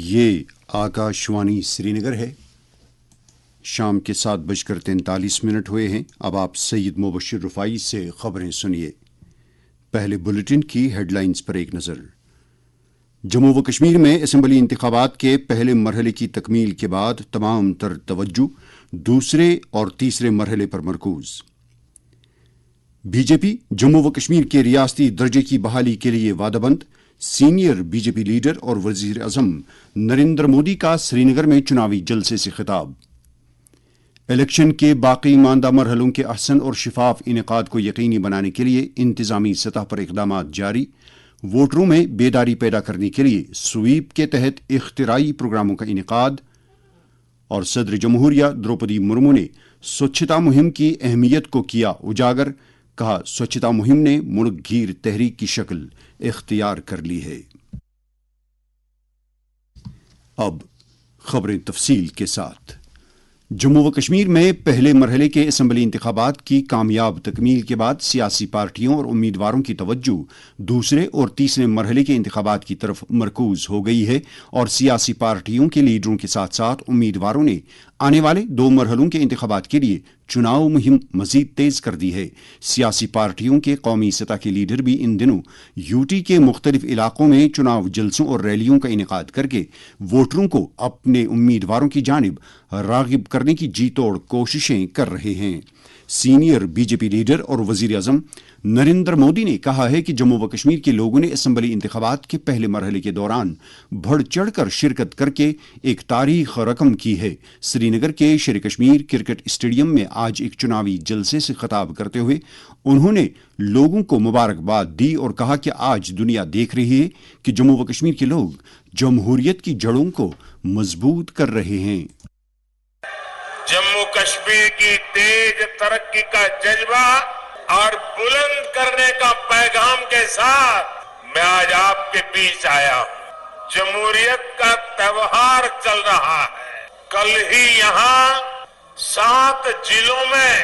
یہ آکاشوانی سری نگر ہے۔ شام کے 7:43 ہوئے ہیں۔ اب آپ سید مبشر رفائی سے خبریں سنیے۔ پہلے بلیٹن کی ہیڈ لائنز پر ایک نظر۔ جموں و کشمیر میں اسمبلی انتخابات کے پہلے مرحلے کی تکمیل کے بعد تمام تر توجہ دوسرے اور تیسرے مرحلے پر مرکوز۔ بی جے پی جموں و کشمیر کے ریاستی درجے کی بحالی کے لیے وعدہ بند۔ Senior B J P leader اور وزیر اعظم نریندر مودی کا سری نگر میں چناوی جلسے سے خطاب۔ الیکشن کے باقی ماندہ مرحلوں کے احسن اور شفاف انعقاد کو یقینی بنانے کے لیے انتظامی سطح پر اقدامات جاری۔ ووٹروں میں بیداری پیدا کرنے کے لیے سویپ کے تحت اختراعی پروگراموں کا انعقاد۔ اور صدر جمہوریہ دروپدی مرمو نے سوچھتا مہم کی اہمیت کو کیا اجاگر۔ کہا، سوچھتا مہم نے ملک گیر تحریک کی شکل اختیار کر لی ہے۔ اب خبریں تفصیل کے ساتھ۔ جموں و کشمیر میں پہلے مرحلے کے اسمبلی انتخابات کی کامیاب تکمیل کے بعد سیاسی پارٹیوں اور امیدواروں کی توجہ دوسرے اور تیسرے مرحلے کے انتخابات کی طرف مرکوز ہو گئی ہے، اور سیاسی پارٹیوں کے لیڈروں کے ساتھ ساتھ امیدواروں نے آنے والے 2 مرحلوں کے انتخابات کے لیے چناؤ مہم مزید تیز کر دی ہے۔ سیاسی پارٹیوں کے قومی سطح کے لیڈر بھی ان دنوں یو ٹی کے مختلف علاقوں میں چناؤ جلسوں اور ریلیوں کا انعقاد کر کے ووٹروں کو اپنے امیدواروں کی جانب راغب کرنے کی جی توڑ کوششیں کر رہے ہیں۔ Senior B J P leader اور وزیر اعظم نریندر مودی نے کہا ہے کہ جموں و کشمیر کے لوگوں نے اسمبلی انتخابات کے پہلے مرحلے کے دوران بڑھ چڑھ کر شرکت کر کے ایک تاریخ رقم کی ہے۔ سری نگر کے شیر کشمیر کرکٹ اسٹیڈیم میں آج ایک چناوی جلسے سے خطاب کرتے ہوئے انہوں نے لوگوں کو مبارکباد دی اور کہا کہ آج دنیا دیکھ رہی ہے کہ جموں و کشمیر کے لوگ جمہوریت کی جڑوں کو مضبوط کر رہے ہیں۔ جموں کشمیر کی تیز ترقی کا جذبہ اور بلند کرنے کا پیغام کے ساتھ میں آج آپ کے بیچ آیا ہوں۔ جمہوریت کا تہوار چل رہا ہے۔ کل ہی یہاں 7 ضلعوں میں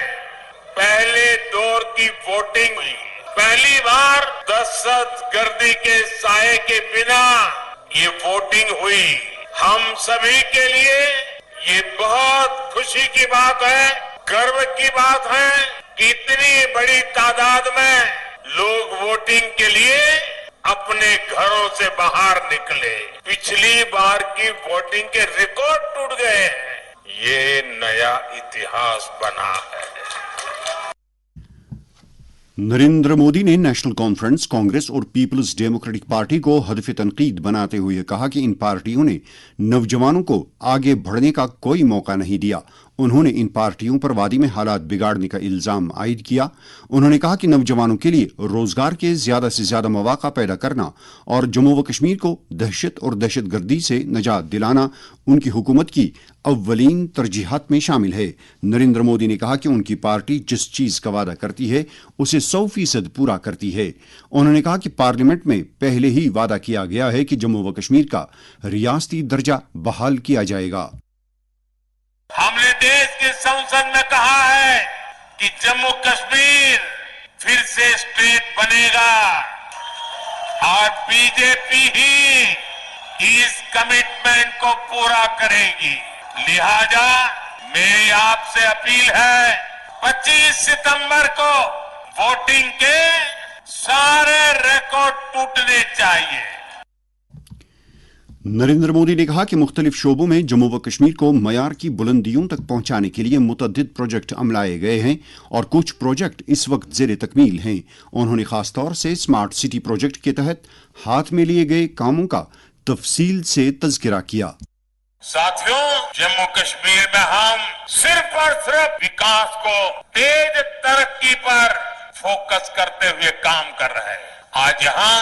پہلے دور کی ووٹنگ ہوئی۔ پہلی بار دہشت گردی کے سائے کے بنا یہ ووٹنگ ہوئی۔ ہم سبھی کے لیے یہ بہت خوشی کی بات ہے، گرو کی بات ہے کہ اتنی بڑی تعداد میں لوگ ووٹنگ کے لیے اپنے گھروں سے باہر نکلے۔ پچھلی بار کی ووٹنگ کے ریکارڈ ٹوٹ گئے ہیں۔ یہ نیا اتہاس بنا ہے۔ نریندر مودی نے نیشنل کانفرنس، کانگریس اور پیپلز ڈیموکریٹک پارٹی کو ہدف تنقید بناتے ہوئے کہا کہ ان پارٹیوں نے نوجوانوں کو آگے بڑھنے کا کوئی موقع نہیں دیا۔ انہوں نے ان پارٹیوں پر وادی میں حالات بگاڑنے کا الزام عائد کیا۔ انہوں نے کہا کہ نوجوانوں کے لیے روزگار کے زیادہ سے زیادہ مواقع پیدا کرنا اور جموں و کشمیر کو دہشت اور دہشت گردی سے نجات دلانا ان کی حکومت کی اولین ترجیحات میں شامل ہے۔ نریندر مودی نے کہا کہ ان کی پارٹی جس چیز کا وعدہ کرتی ہے اسے 100% پورا کرتی ہے۔ انہوں نے کہا کہ پارلیمنٹ میں پہلے ہی وعدہ کیا گیا ہے کہ جموں و کشمیر کا ریاستی درجہ بحال کیا جائے گا۔ ہم نے دیش کی سنسد میں کہا ہے کہ جموں کشمیر پھر سے اسٹیٹ بنے گا، اور be J P he us commitment کو پورا کرے گی۔ لہذا میری آپ سے اپیل ہے، 25 ستمبر کو ووٹنگ کے سارے ریکارڈ ٹوٹنے چاہیے۔ نریندر مودی نے کہا کہ مختلف شعبوں میں جموں و کشمیر کو معیار کی بلندیوں تک پہنچانے کے لیے متعدد پروجیکٹ عملائے گئے ہیں اور کچھ پروجیکٹ اس وقت زیر تکمیل ہیں۔ انہوں نے خاص طور سے اسمارٹ سٹی پروجیکٹ کے تحت ہاتھ میں لیے گئے کاموں کا تفصیل سے تذکرہ کیا۔ ساتھیوں، جموں کشمیر میں ہم صرف اور صرف وکاس کو تیز ترقی پر فوکس کرتے ہوئے کام کر رہے ہیں۔ آج یہاں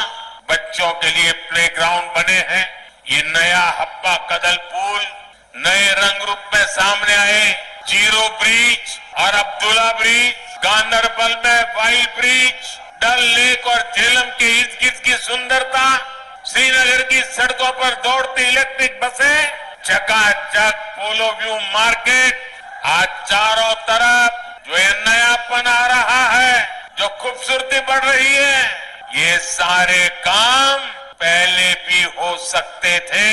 بچوں کے لیے پلے گراؤنڈ بنے ہیں۔ یہ نیا ہبا کدل پول نئے رنگ روپ میں سامنے آئے۔ جیرو بریج اور عبداللہ بریج، گاندربل میں وائل بریج، ڈل لیک اور جھیلم کے ارد گرد کی سندرتا، سری نگر کی سڑکوں پر دوڑتی الیکٹرک بسیں، چکا چک پولو ویو مارکیٹ، آج چاروں طرف جو یہ نیا پن آ رہا ہے، جو خوبصورتی بڑھ رہی ہے، یہ سارے کام پہلے بھی ہو سکتے تھے۔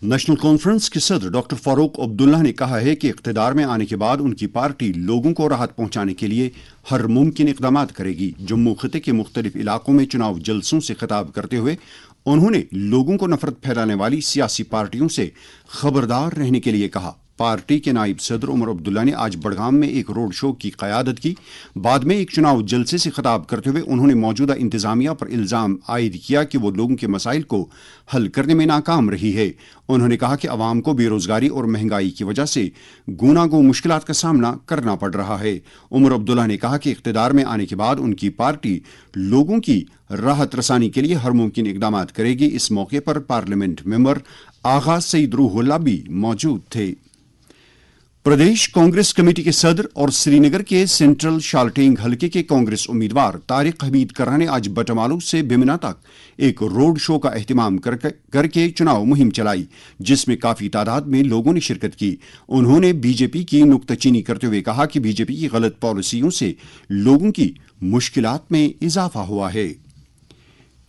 नेशनल कॉन्फ्रेंस के सदर डॉक्टर फारूक अब्दुल्ला ने कहा है कि इख्तिदार में आने के बाद उनकी पार्टी लोगों को राहत पहुंचाने के लिए हर मुमकिन इकदाम करेगी। जम्मू खिते के मुख्तलिफ इलाकों में चुनाव जलसों से खिताब करते हुए उन्होंने लोगों को नफरत फैलाने वाली सियासी पार्टियों से खबरदार रहने के लिए कहा। पार्टी के नायब सदर उमर अब्दुल्ला ने आज बड़गाम में एक रोड शो की क़यादत की। बाद में एक चुनाव जलसे से खिताब करते हुए उन्होंने मौजूदा इंतजामिया पर इल्ज़ाम आयद किया कि वो लोगों के मसाइल को हल करने में नाकाम रही है। उन्होंने कहा कि अवाम को बेरोजगारी और महंगाई की वजह से गूनागो मुश्किलात का सामना करना पड़ रहा है। उमर अब्दुल्ला ने कहा कि इख्तिदार में आने के बाद उनकी पार्टी लोगों की राहत रसानी के लिए हर मुमकिन इकदाम करेगी। इस मौके पर पार्लियामेंट मेंबर आगा सईद रूहुल्लाह भी मौजूद थे। प्रदेश कांग्रेस कमेटी के सदर और श्रीनगर के सेंट्रल शालटेंग हलके के कांग्रेस उम्मीदवार तारिक हमीद कर्रा ने आज बटमालू से बिमना तक एक रोड शो का एहतमाम करके चुनाव मुहिम चलाई, जिसमें काफी तादाद में लोगों ने शिरकत की। उन्होंने बीजेपी की नुक्ताचीनी करते हुए कहा कि बीजेपी की गलत पॉलिसियों से लोगों की मुश्किलात में इजाफा हुआ है।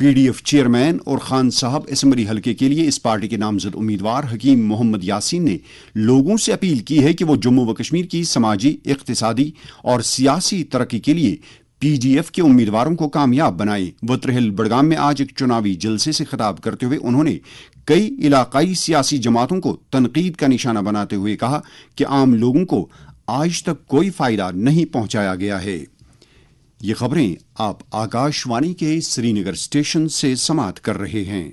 पीडीएफ चेयरमैन और खान साहब असेंबली हलके के लिए इस पार्टी के नामजद उम्मीदवार हकीम मोहम्मद यासीन ने लोगों से अपील की है कि वो जम्मू व कश्मीर की समाजी, इक्तिसादी और सियासी तरक्की के लिए पीडीएफ के उम्मीदवारों को कामयाब बनाए। वत्रहिल बड़गाम में आज एक चुनावी जलसे से खिताब करते हुए उन्होंने कई इलाकाई सियासी जमातों को तनकीद का निशाना बनाते हुए कहा कि आम लोगों को आज तक कोई फायदा नहीं पहुंचाया गया है। ये खबरें आप आकाशवाणी के श्रीनगर स्टेशन से समाप्त कर रहे हैं।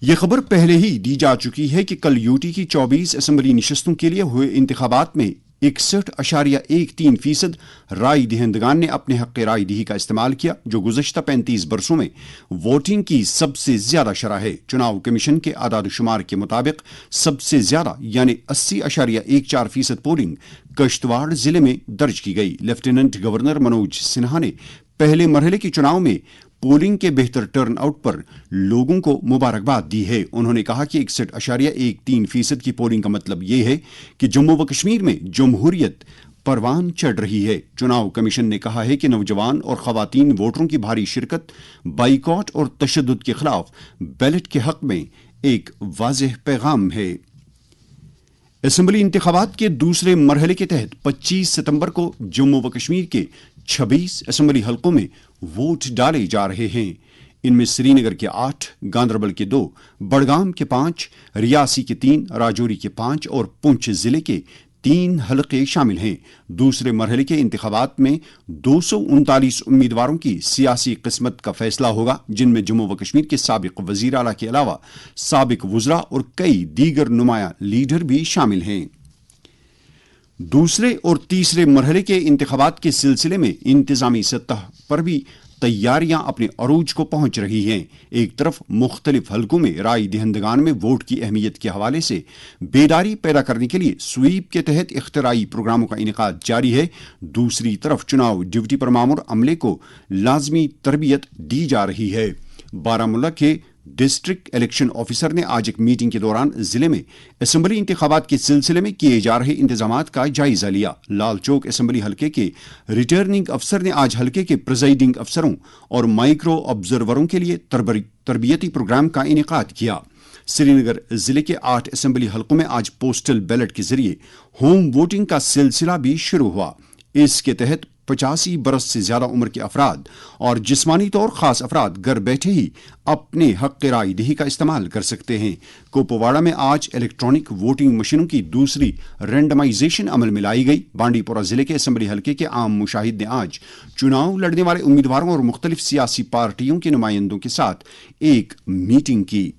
यह खबर पहले ही दी जा चुकी है कि कल यूटी की 24 असेंबली निशस्तों के लिए हुए इंतखाबात में 61.13% राय दहिंदगान ने अपने हक राय दही का इस्तेमाल किया, जो गुज़श्ता 35 बरसों में वोटिंग की सबसे ज्यादा शरह है। चुनाव कमीशन के आदाद-ओ-शुमार के मुताबिक सबसे ज्यादा यानी 80.14% पोलिंग कश्तवाड़ जिले में दर्ज की गई। लेफ्टिनेंट गवर्नर मनोज सिन्हा ने पहले मरहले के चुनाव में पोलिंग के बेहतर टर्न आउट पर लोगों को मुबारकबाद दी है। उन्होंने कहा कि 61.13% की पोलिंग का मतलब ये है कि जम्मू व कश्मीर में जमहूरियत परवान चढ़ रही है। चुनाव कमीशन ने कहा है कि नौजवान और खवातीन वोटरों की भारी शिरकत बाइकॉट और तशद्दुद के खिलाफ बैलेट के हक में एक वाज़ेह पैगाम है। असेंबली इंतखाबात के दूसरे मरहले के तहत 25 सितंबर को जम्मू व कश्मीर के 26 असेंबली हलकों में वोट डाले जा रहे हैं। इनमें श्रीनगर के 8, गांदरबल के 2, बड़गाम के 5, रियासी के 3, राजौरी के 5 और पुंछ जिले के 3 हलके शामिल हैं। दूसरे मरहले के इंतखाबात में 239 उम्मीदवारों की सियासी किस्मत का फैसला होगा, जिनमें जम्मू व कश्मीर के साबिक वजीर आला के अलावा साबिक वुज़रा और कई दीगर नुमाया लीडर भी शामिल हैं। दूसरे और तीसरे मरहले के इंतखाबात के सिलसिले में इंतजामी सतह पर भी तैयारियां अपने अरूज को पहुंच रही हैं। एक तरफ मुख्तलिफ हलकों में राय दहिंदगान में वोट की अहमियत के हवाले से बेदारी पैदा करने के लिए स्वीप के तहत इख्तिराई प्रोग्रामों का इनेकाद जारी है। दूसरी तरफ चुनाव ड्यूटी पर मामूर अमले को लाजमी तरबियत दी जा रही है। बारामूला के डिस्ट्रिक्ट इलेक्शन ऑफिसर ने आज एक मीटिंग के दौरान जिले में असेंबली इंतखाबात के सिलसिले में किए जा रहे इंतजामात का जायजा लिया। लाल चौक असेंबली हलके के रिटर्निंग अफसर ने आज हलके के प्रिजाइडिंग अफसरों और माइक्रो ऑब्जर्वरों के लिए तरबियती प्रोग्राम का इनेकाद किया। श्रीनगर जिले के 8 असेंबली हलकों में आज पोस्टल बैलेट के जरिए होम वोटिंग का सिलसिला भी शुरू हुआ। इसके तहत 85 बरस से ज्यादा उम्र के अफराद और जिस्मानी तौर खास अफराद घर बैठे ही अपने हक राय दही का इस्तेमाल कर सकते हैं। कुपवाड़ा में आज इलेक्ट्रॉनिक वोटिंग मशीनों की दूसरी रैंडमाइजेशन अमल में लाई गई। बांडीपोरा जिले के असेंबली हलके के आम मुशाहिद ने आज चुनाव लड़ने वाले उम्मीदवारों और मुख्तलिफ सियासी पार्टियों के नुमाइंदों के साथ एक मीटिंग की।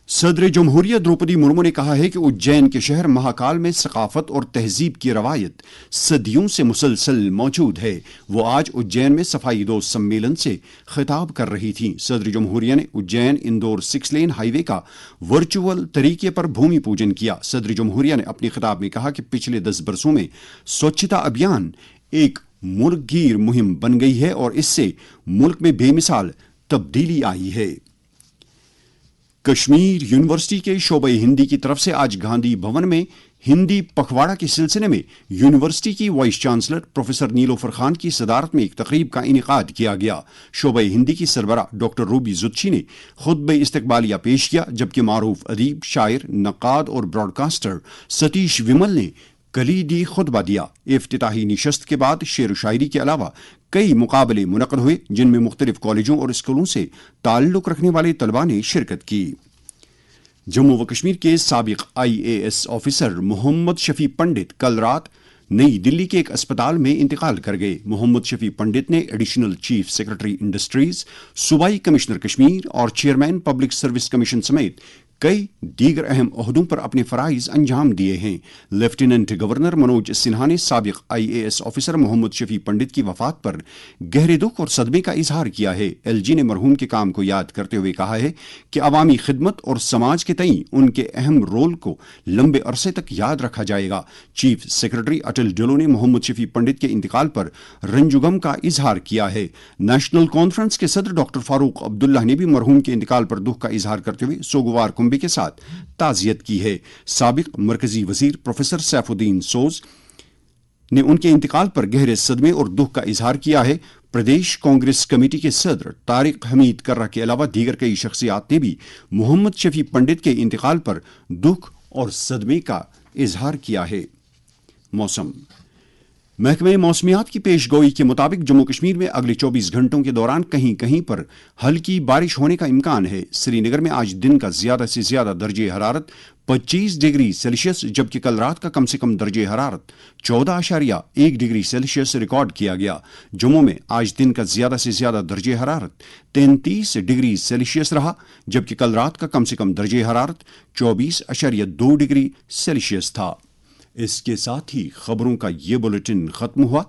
सदर जमहूरिया द्रौपदी मुर्मू ने कहा है कि उज्जैन के शहर महाकाल में सकाफत और तहजीब की रवायत सदियों से मुसलसल मौजूद है। वो आज उज्जैन में सफाई दोस्त सम्मेलन से खिताब कर रही थी। सदर जमहूरिया ने उज्जैन इंदौर 6 लेन हाईवे का वर्चुअल तरीके पर भूमि पूजन किया। सदर जमहूरिया ने अपने खिताब में कहा कि पिछले 10 बरसों में स्वच्छता अभियान एक मुल्कगीर मुहिम बन गई है और इससे मुल्क में बेमिसाल तब्दीली आई है। कश्मीर यूनिवर्सिटी के शोबे हिंदी की तरफ से आज गांधी भवन में हिंदी पखवाड़ा के सिलसिले में यूनिवर्सिटी की vice chancellor professor Nilofar Khan की सदारत में एक तकरीब का इनेकाद किया गया। शोबे हिंदी की सरबरा डॉक्टर रूबी जुत्शी ने खुतबे इस्तकबालिया पेश किया, जबकि मारूफ अदीब, शायर, नक्काद और ब्रॉडकास्टर सतीश विमल ने कलीदी खुतबा दिया। इफ्तिताही निशस्त के बाद शेर शायरी के अलावा कई मुकाबले मुनक़द हुए, जिनमें मुख्तलिफ कॉलेजों और स्कूलों से ताल्लुक़ रखने वाले तलबा ने शिरकत की। जम्मू व कश्मीर के साबिक IAS ऑफिसर मोहम्मद शफी पंडित कल रात नई दिल्ली के एक अस्पताल में इंतकाल कर गए। मोहम्मद शफी पंडित ने एडिशनल चीफ सेक्रेटरी इंडस्ट्रीज, सूबाई कमिश्नर कश्मीर और चेयरमैन पब्लिक सर्विस कमीशन समेत कई दीगर अहम ओहदों पर अपने फराइज अंजाम दिए हैं। लेफ्टिनेंट गवर्नर मनोज सिन्हा ने साबिक IAS ऑफिसर मोहम्मद शफी पंडित की वफात पर गहरे दुख और सदमे का इजहार किया है। LG ने मरहूम के काम को याद करते हुए कहा है कि अवामी खिदमत और समाज के तई उनके अहम रोल को लंबे अरसे तक याद रखा जाएगा। चीफ सेक्रेटरी अटल डुल्लो ने मोहम्मद शफी पंडित के इंतकाल पर रंजुगम का इजहार किया है। नेशनल कॉन्फ्रेंस के सदर डॉक्टर फारूक अब्दुल्ला ने भी मरहूम के इंतकाल पर दुख का इजहार करते हुए सोगवार के साथ ताज़ियत की है। साबिक मरकजी वजीर प्रोफेसर सैफुद्दीन सोज ने उनके इंतकाल पर गहरे सदमे और दुख का इजहार किया है। प्रदेश कांग्रेस कमेटी के सदर तारिक हमीद कर्रा के अलावा दीगर कई शख्सियात ने भी मोहम्मद शफी पंडित के इंतकाल पर दुख और सदमे का इजहार किया है। मौसम। महकमे मौसमियात की पेशगोई के मुताबिक जम्मू कश्मीर में अगले 24 घंटों के दौरान कहीं कहीं पर हल्की बारिश होने का इम्कान है। श्रीनगर में आज दिन का ज्यादा से ज्यादा दर्जे हरारत 25 डिग्री सेल्सियस, जबकि कल रात का कम से कम दर्जे हरारत 14.1 डिग्री सेल्सियस रिकॉर्ड किया गया। जम्मू में आज दिन का ज्यादा से ज्यादा दर्जे हरारत 33 डिग्री सेल्सियस रहा, जबकि कल रात का कम से कम दर्जे हरारत 24.2 डिग्री सेल्सियस था। इसके साथ ही खबरों का ये बुलेटिन खत्म हुआ।